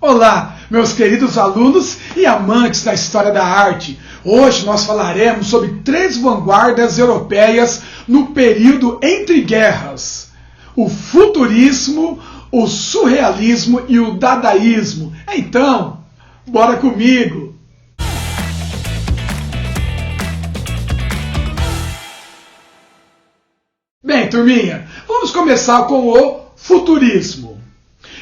Olá, meus queridos alunos e amantes da história da arte. Hoje nós falaremos sobre três vanguardas europeias no período entre guerras: o futurismo, o surrealismo e o dadaísmo. Então, bora comigo! Bem, turminha, vamos começar com o futurismo.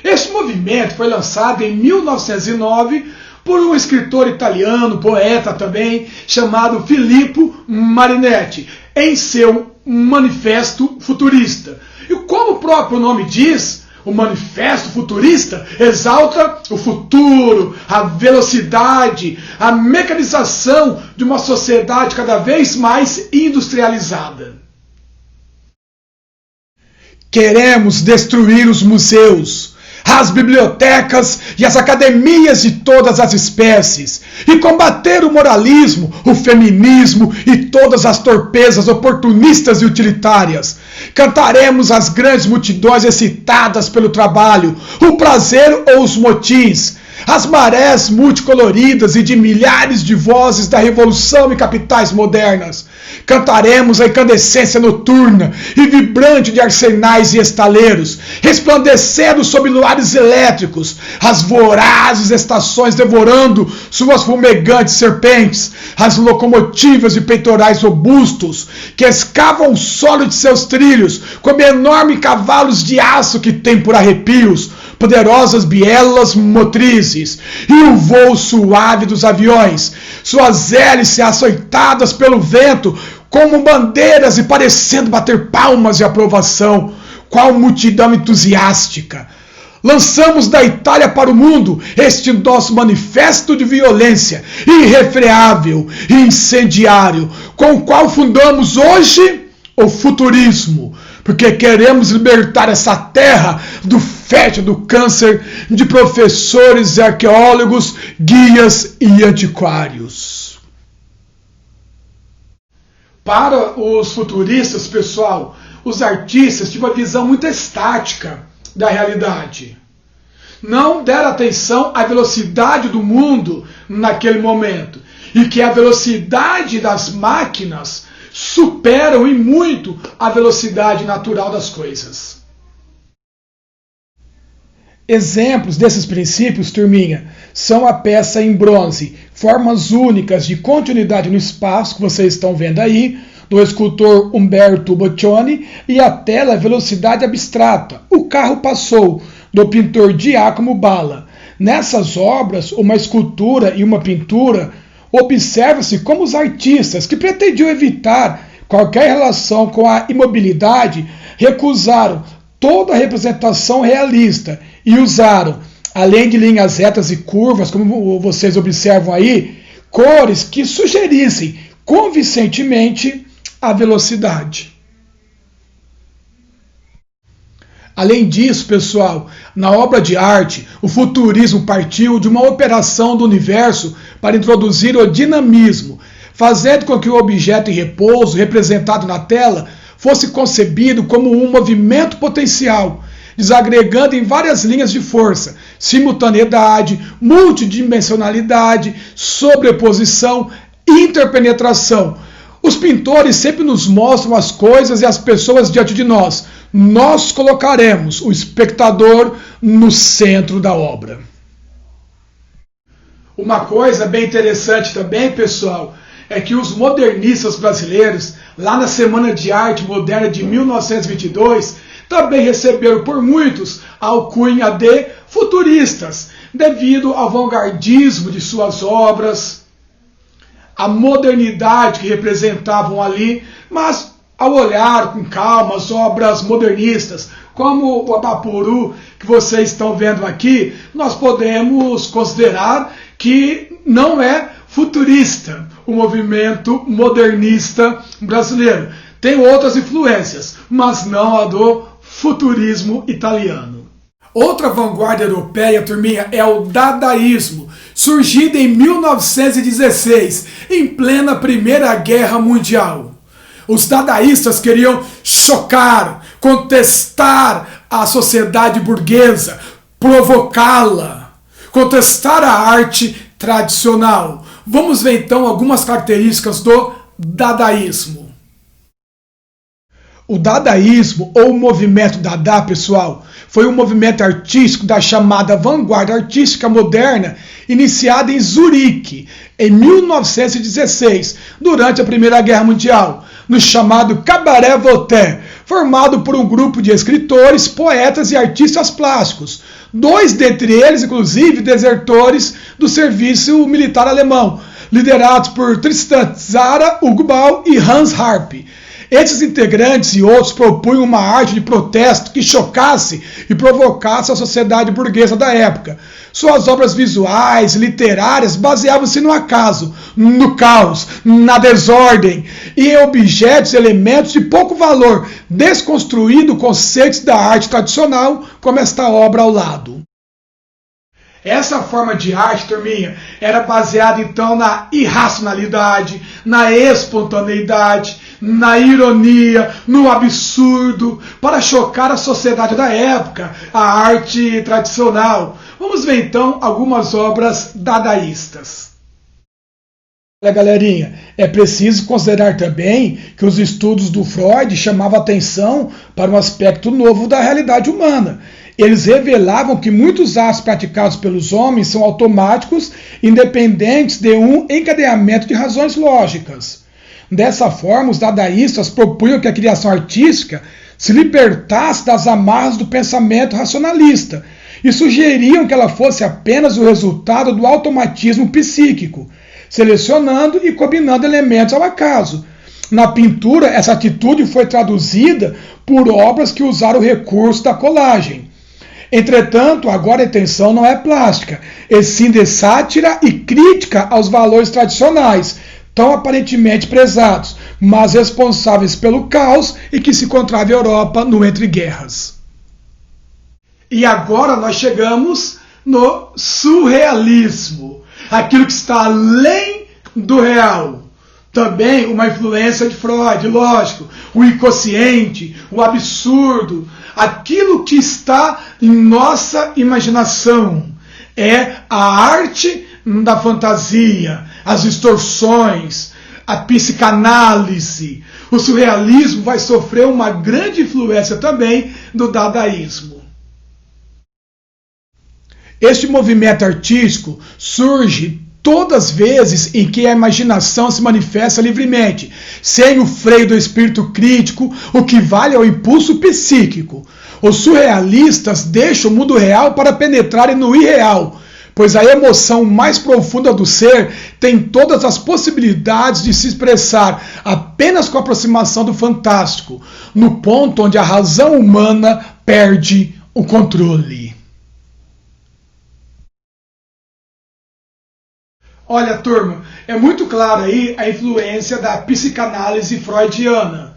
Esse movimento foi lançado em 1909 por um escritor italiano, poeta também, chamado Filippo Marinetti, em seu Manifesto Futurista. E como o próprio nome diz, o Manifesto Futurista exalta o futuro, a velocidade, a mecanização de uma sociedade cada vez mais industrializada. Queremos destruir os museus, as bibliotecas e as academias de todas as espécies, e combater o moralismo, o feminismo e todas as torpezas oportunistas e utilitárias. Cantaremos as grandes multidões excitadas pelo trabalho, o prazer ou os motins, as marés multicoloridas e de milhares de vozes da revolução e capitais modernas. Cantaremos a incandescência noturna e vibrante de arsenais e estaleiros, resplandecendo sob luares elétricos, as vorazes estações devorando suas fumegantes serpentes, as locomotivas de peitorais robustos, que escavam o solo de seus trilhos, como enormes cavalos de aço que têm por arrepios poderosas bielas motrizes, e o voo suave dos aviões, suas hélices açoitadas pelo vento, como bandeiras e parecendo bater palmas de aprovação, qual multidão entusiástica. Lançamos da Itália para o mundo este nosso manifesto de violência, irrefreável e incendiário, com o qual fundamos hoje o futurismo, porque queremos libertar essa terra do fétido câncer de professores e arqueólogos, guias e antiquários. Para os futuristas, pessoal, os artistas tinham uma visão muito estática da realidade. Não deram atenção à velocidade do mundo naquele momento, e que a velocidade das máquinas superam em muito a velocidade natural das coisas. Exemplos desses princípios, turminha, são a peça em bronze, formas únicas de continuidade no espaço, que vocês estão vendo aí, do escultor Umberto Boccioni, e a tela Velocidade Abstrata, O Carro Passou, do pintor Giacomo Balla. Nessas obras, uma escultura e uma pintura, observa-se como os artistas, que pretendiam evitar qualquer relação com a imobilidade, recusaram toda a representação realista e usaram, além de linhas retas e curvas, como vocês observam aí, cores que sugerissem convincentemente a velocidade. Além disso, pessoal, na obra de arte, o futurismo partiu de uma operação do universo para introduzir o dinamismo, fazendo com que o objeto em repouso, representado na tela, fosse concebido como um movimento potencial, desagregando em várias linhas de força, simultaneidade, multidimensionalidade, sobreposição, interpenetração. Os pintores sempre nos mostram as coisas e as pessoas diante de nós. Nós colocaremos o espectador no centro da obra. Uma coisa bem interessante também, pessoal, é que os modernistas brasileiros, lá na Semana de Arte Moderna de 1922, também receberam por muitos a alcunha de futuristas, devido ao vanguardismo de suas obras, a modernidade que representavam ali, mas ao olhar com calma as obras modernistas, como o Abapuru, que vocês estão vendo aqui, nós podemos considerar que não é futurista o movimento modernista brasileiro. Tem outras influências, mas não a do futurismo italiano. Outra vanguarda europeia, turminha, é o dadaísmo, surgido em 1916, em plena Primeira Guerra Mundial. Os dadaístas queriam chocar, contestar a sociedade burguesa, provocá-la. contestar a arte tradicional. Vamos ver então algumas características do dadaísmo. O dadaísmo, ou o movimento Dada, pessoal, foi um movimento artístico da chamada vanguarda artística moderna, iniciada em Zurique, em 1916, durante a Primeira Guerra Mundial, no chamado Cabaret Voltaire, formado por um grupo de escritores, poetas e artistas plásticos, dois dentre eles, inclusive, desertores do serviço militar alemão, liderados por Tristan Tzara, Hugo Ball e Hans Harp. Esses integrantes e outros propunham uma arte de protesto que chocasse e provocasse a sociedade burguesa da época. Suas obras visuais e literárias baseavam-se no acaso, no caos, na desordem e em objetos e elementos de pouco valor, desconstruindo conceitos da arte tradicional, como esta obra ao lado. Essa forma de arte, turminha, era baseada então na irracionalidade, na espontaneidade, na ironia, no absurdo, para chocar a sociedade da época, a arte tradicional. Vamos ver então algumas obras dadaístas. Olha, galerinha, é preciso considerar também que os estudos do Freud chamavam atenção para um aspecto novo da realidade humana. Eles revelavam que muitos atos praticados pelos homens são automáticos, independentes de um encadeamento de razões lógicas. Dessa forma, os dadaístas propunham que a criação artística se libertasse das amarras do pensamento racionalista e sugeriam que ela fosse apenas o resultado do automatismo psíquico, selecionando e combinando elementos ao acaso. Na pintura, essa atitude foi traduzida por obras que usaram o recurso da colagem. Entretanto, agora a intenção não é plástica, e sim de sátira e crítica aos valores tradicionais, tão aparentemente prezados, mas responsáveis pelo caos e que se encontrava a Europa no entre-guerras. E agora nós chegamos no surrealismo, aquilo que está além do real. Também uma influência de Freud, lógico, o inconsciente, o absurdo, aquilo que está em nossa imaginação. É a arte da fantasia, as distorções, a psicanálise. O surrealismo vai sofrer uma grande influência também do dadaísmo. Este movimento artístico surge todas as vezes em que a imaginação se manifesta livremente, sem o freio do espírito crítico, o que vale ao impulso psíquico. Os surrealistas deixam o mundo real para penetrarem no irreal, pois a emoção mais profunda do ser tem todas as possibilidades de se expressar apenas com a aproximação do fantástico, no ponto onde a razão humana perde o controle. Olha, turma, é muito clara aí a influência da psicanálise freudiana.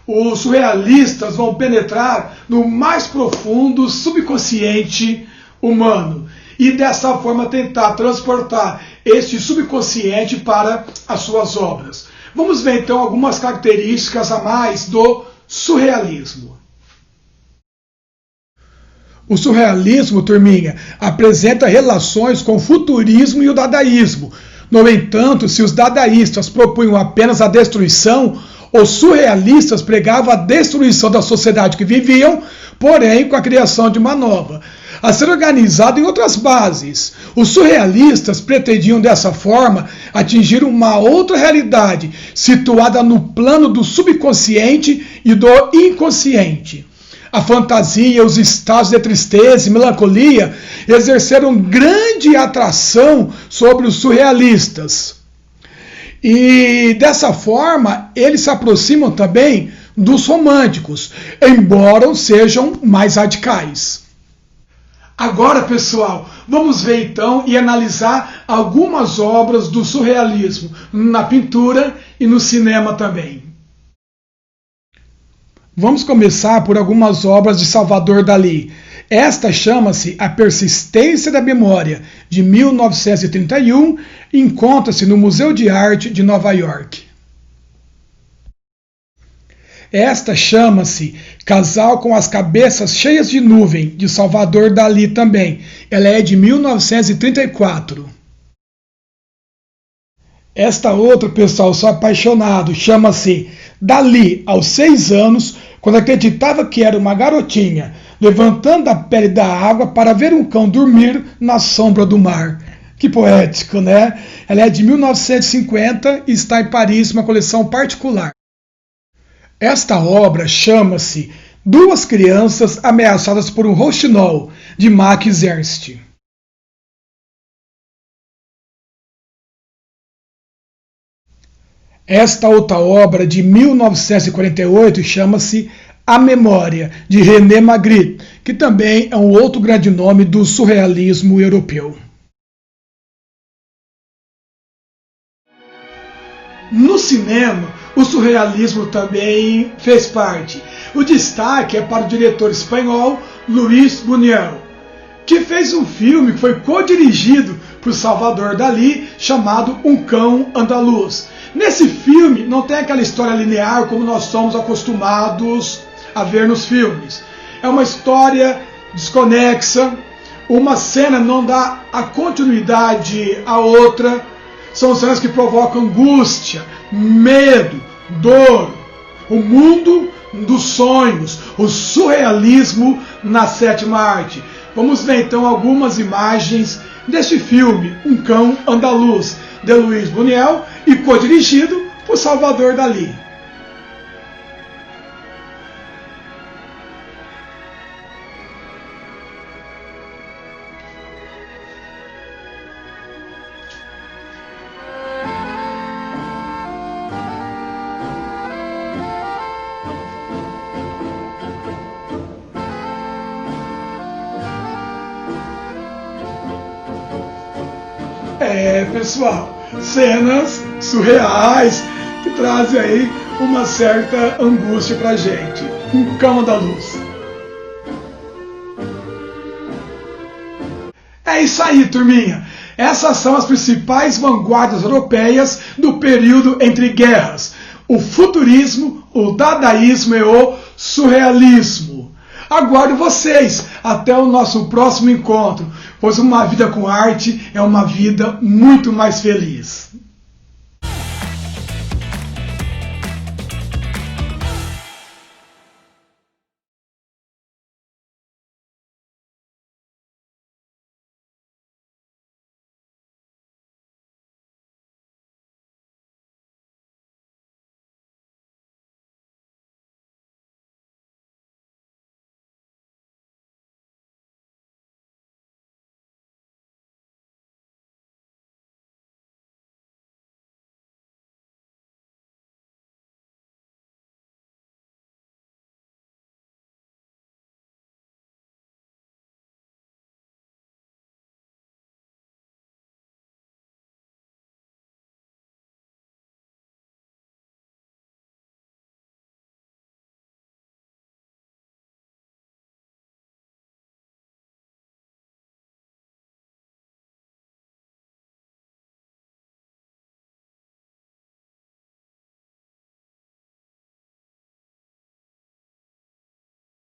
Os surrealistas vão penetrar no mais profundo subconsciente humano e dessa forma tentar transportar este subconsciente para as suas obras. Vamos ver então algumas características a mais do surrealismo. O surrealismo, turminha, apresenta relações com o futurismo e o dadaísmo. No entanto, se os dadaístas propunham apenas a destruição, os surrealistas pregavam a destruição da sociedade que viviam, porém com a criação de uma nova, a ser organizada em outras bases. Os surrealistas pretendiam dessa forma atingir uma outra realidade, situada no plano do subconsciente e do inconsciente. A fantasia, os estados de tristeza e melancolia exerceram grande atração sobre os surrealistas. E dessa forma, eles se aproximam também dos românticos, embora sejam mais radicais. Agora, pessoal, vamos ver então e analisar algumas obras do surrealismo na pintura e no cinema também. Vamos começar por algumas obras de Salvador Dalí. Esta chama-se A Persistência da Memória, de 1931, e encontra-se no Museu de Arte de Nova York. Esta chama-se Casal com as Cabeças Cheias de Nuvem, de Salvador Dalí também. Ela é de 1934. Esta outra, pessoal, sou apaixonado, chama-se Dalí, aos 6 anos, quando acreditava que era uma garotinha, levantando a pele da água para ver um cão dormir na sombra do mar. Que poético, né? Ela é de 1950 e está em Paris, uma coleção particular. Esta obra chama-se Duas Crianças Ameaçadas por um Rouxinol, de Max Ernst. Esta outra obra, de 1948, chama-se A Memória, de René Magritte, que também é um outro grande nome do surrealismo europeu. No cinema, o surrealismo também fez parte. O destaque é para o diretor espanhol Luis Buñuel, que fez um filme que foi co-dirigido por Salvador Dalí, chamado Um Cão Andaluz. Nesse filme não tem aquela história linear como nós somos acostumados a ver nos filmes. É uma história desconexa, uma cena não dá a continuidade à outra. São cenas que provocam angústia, medo, dor, o mundo dos sonhos, o surrealismo na sétima arte. Vamos ver então algumas imagens deste filme, Um Cão Andaluz, de Luis Buñuel e co-dirigido por Salvador Dalí. Pessoal, cenas surreais que trazem aí uma certa angústia pra gente. Um Cão Andaluz. É isso aí, turminha. Essas são as principais vanguardas europeias do período entre guerras: o futurismo, o dadaísmo e o surrealismo. Aguardo vocês até o nosso próximo encontro, pois uma vida com arte é uma vida muito mais feliz.